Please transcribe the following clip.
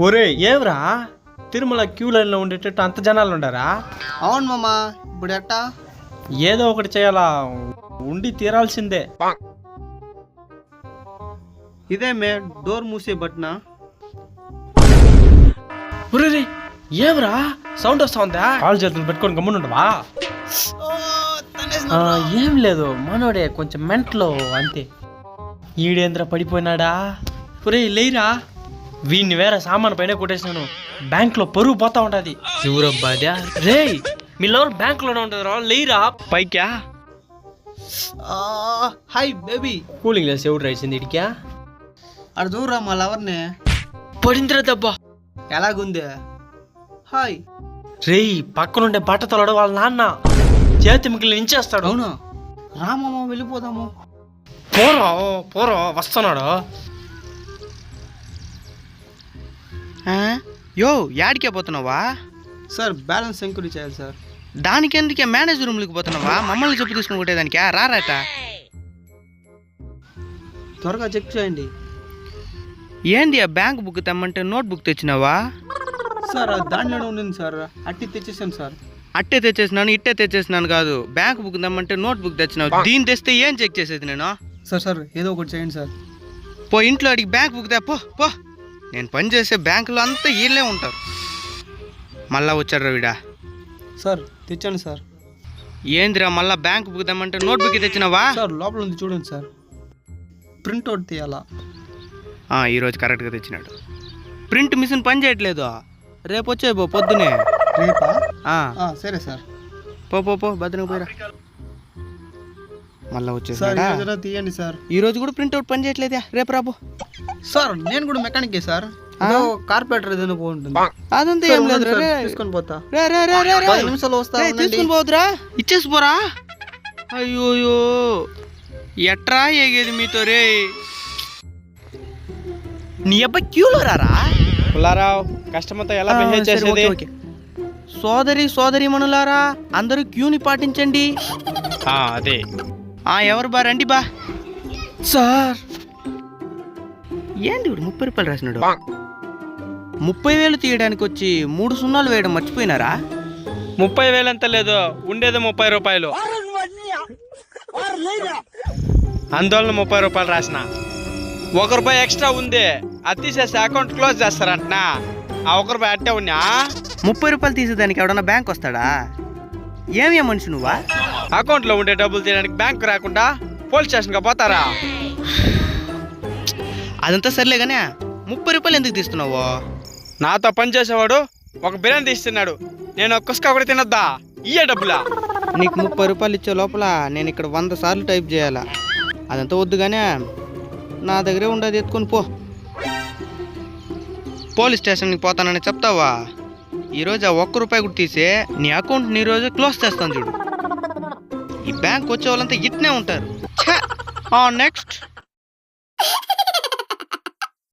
ఒరే ఏవరా తిరుమల క్యూ లైన్లో ఉండేటట్టు అంత జనాలు ఉండారా? అవును మామ, ఇప్పుడు ఎట్టా? ఏదో ఒకటి చేయాలా, ఉండి తీరాల్సిందే. ఇదే మే డోర్ మూసే బట్నా? ఒరే ఏవరా సౌండ్ వస్తుందా? కాలు చేతులు పెట్టుకొని గమ్మునుండవా? ఏం లేదు, మనోడే కొంచెం మెంట్లో అంతే. ఈడేంద్ర పడిపోయినాడా? ఒరే లేరా, వీడిని వేరే సామాను పైన కొట్టేసినాను. బ్యాంక్ లో పరువు పోతా ఉంటది. ఎవరబ్బాదా రే, మీలో బ్యాంక్ లోనే ఉంటది రా, లేరా పైకా. Hi baby. కూలింగ్ గ్లాస్ ఎవడు రాసింది ఇడికా? అడు దూరా మా లవర్నే. పడిందిరా దబ్బా. ఎలాగుంది? హాయ్. రేయ్ పక్కనుండే బట్ట తొలడు వాళ్ళ నాన్న చేతి మిగిలిన ఇంచేస్తాడు. అవునా? రామమ్మ వెళ్ళిపోదాము. పోరా వస్తున్నాడు. యో యాడికే పోతున్నావా? సార్ బ్యాలెన్స్ ఎంక్వైరీ చేయాలి సార్. దానికి ఎందుకే మేనేజర్ రూమ్కి పోతున్నావా? మమ్మల్ని చెప్పు తీసుకుని కొట్టేదానికా? రారాట. త్వరగా చెక్ చేయండి. ఏంది ఆ బ్యాంక్ బుక్ తెమ్మంటే నోట్ బుక్ తెచ్చినావా? సార్ దాంట్లోనే ఉండింది సార్, అట్టి తెచ్చేసాను సార్. అట్టే తెచ్చేసినాను ఇట్టే తెచ్చేసినాను కాదు, బ్యాంక్ బుక్ తెమ్మంటే నోట్ బుక్ తెచ్చినావు. దీన్ని తెస్తే ఏం చెక్ చేసేది నేను? సార్ ఏదో ఒకటి చేయండి సార్. పో ఇంట్లో అడిగి బ్యాంక్ బుక్ తే పో. నేను పనిచేసే బ్యాంకులో అంతా వీళ్ళే ఉంటారు. మళ్ళా వచ్చాడు వీడా. సార్ తెచ్చాను సార్. ఏందిరా మళ్ళా బ్యాంక్ బుక్ తెమ్మంటే నోట్ బుక్ తెచ్చినావా? సార్ లోపల ఉంది చూడండి సార్, ప్రింట్అవుట్ తీయాలా? ఈరోజు కరెక్ట్గా తెచ్చినాడు. ప్రింట్ మిషన్ పని చేయట్లేదు. రేపు వచ్చే పొద్దునే. రేపా? సరే సార్. పో భద్రంగా పోయిరా. మళ్ళా సార్ వచ్చేసి తీయండి సార్. ఈ రోజు కూడా ప్రింట్అవుట్ పని చేయట్లేదా? రేపు రాబో. సార్ నేను కూడా మెకానికే సార్. కార్పొరేటర్ ఏదైనా బాగుంటుంది. అదంతా ఏం లేదు, తీసుకొని పోతా. 10 నిమిషాలు వస్తా. తీసుకుని పోదురా, ఇచ్చేసి పోరా. అయ్యోయో ఎట్రా ఎగేది మీతో రే. నీ అబ్బాయి క్యూలో రారా? పుల్లారావు కస్టమర్తో ఎలా బిహేవ్ చేసేది? సోదరి మనులారా, అందరూ క్యూని పాటించండి. అదే. ఎవరు బా రండి బా. సార్ ఏంది 30 రూపాయలు రాసినాడు? 30,000 తీయడానికి వచ్చి 3 సున్నాలు వేయడం మర్చిపోయినారా? 30,000 అంత లేదు, ఉండేది 30 రూపాయలు. అందువలన 30 రూపాయలు రాసిన. 1 రూపాయి ఎక్స్ట్రా ఉంది, అది తీసేసి అకౌంట్ క్లోజ్ చేస్తారంటనా? ఆ 1 రూపాయి అట్టే ఉన్నా. 30 రూపాయలు తీసేదానికి ఎవడన్నా బ్యాంక్ వస్తాడా? ఏమే మనిషి నువ్వా? అకౌంట్లో ఉండే డబ్బులు తీయడానికి బ్యాంక్ రాకుండా పోలీస్ స్టేషన్గా పోతారా? అదంతా సర్లే కానీ 30 రూపాయలు ఎందుకు తీస్తున్నావు? నాతో పనిచేసేవాడు ఒక బిర్యానీ తీస్తున్నాడు, నేను ఒక కుస్కా కూడా తినొద్దా? ఇయ్యే డబ్బులా? నీకు 30 రూపాయలు ఇచ్చే లోపల నేను ఇక్కడ 100 సార్లు టైప్ చేయాలా? అదంతా వద్దుగానే నా దగ్గరే ఉండదు, ఎత్తుకొని పో. పోలీస్ స్టేషన్కి పోతానని చెప్తావా? ఈరోజు ఆ 1 రూపాయి కూడా తీసే నీ అకౌంట్ని ఈరోజు క్లోజ్ చేస్తాను చూడు. ఈ బ్యాంక్ వచ్చే వాళ్ళంతా ఇట్నే ఉంటారు. నెక్స్ట్